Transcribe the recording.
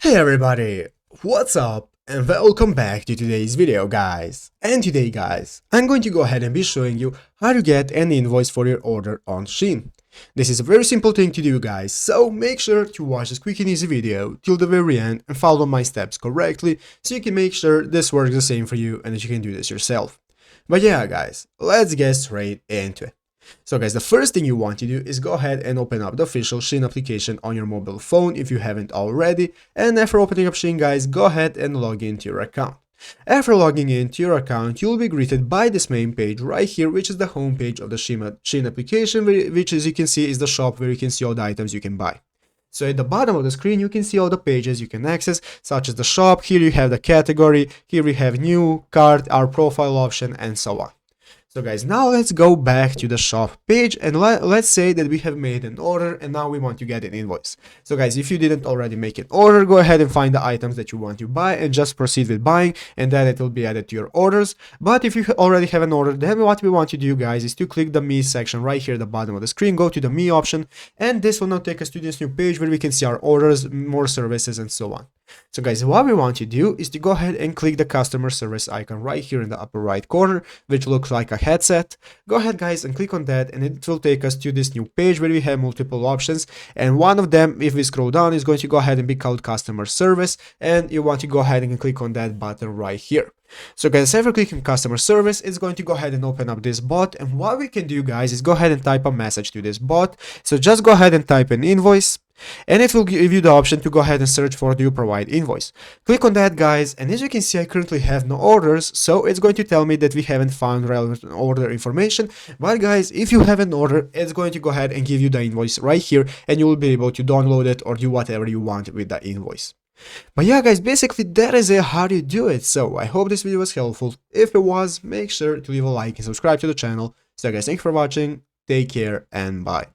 Hey everybody, what's up and welcome back to today's video guys. And today guys, I'm going to go ahead and be showing you how to get an invoice for your order on Shein. This is a very simple thing to do guys, so make sure to watch this quick and easy video till the very end and follow my steps correctly so you can make sure this works the same for you and that you can do this yourself. But yeah guys, let's get straight into it. So guys, the first thing you want to do is go ahead and open up the official Shein application on your mobile phone if you haven't already, and after opening up Shein guys, go ahead and log into your account. After logging into your account, you'll be greeted by this main page right here, which is the home page of the Shein application, which as you can see is the shop where you can see all the items you can buy. So at the bottom of the screen, you can see all the pages you can access, such as the shop. Here you have the category, here we have new, cart, our profile option, and so on. So guys, now let's go back to the shop page and let's say that we have made an order and now we want to get an invoice. So guys, if you didn't already make an order, go ahead and find the items that you want to buy and just proceed with buying, and then it will be added to your orders. But if you already have an order, then what we want to do guys is to click the Me section right here at the bottom of the screen, go to the Me option, and this will now take us to this new page where we can see our orders, more services, and so on. So guys, what we want to do is to go ahead and click the customer service icon right here in the upper right corner, which looks like a headset. Go ahead guys and click on that, and it will take us to this new page where we have multiple options, and one of them, if we scroll down, is going to go ahead and be called customer service, and you want to go ahead and click on that button right here. So guys, after clicking customer service, it's going to go ahead and open up this bot, and what we can do guys is go ahead and type a message to this bot. So just go ahead and type an invoice, and it will give you the option to go ahead and search for do you provide invoice. Click on that guys, and as you can see I currently have no orders, so it's going to tell me that we haven't found relevant order information. But guys, if you have an order, it's going to go ahead and give you the invoice right here, and you will be able to download it or do whatever you want with the invoice. But yeah guys, basically that is how you do it. So I hope this video was helpful. If it was, make sure to leave a like and subscribe to the channel. So guys, thanks for watching, take care and bye.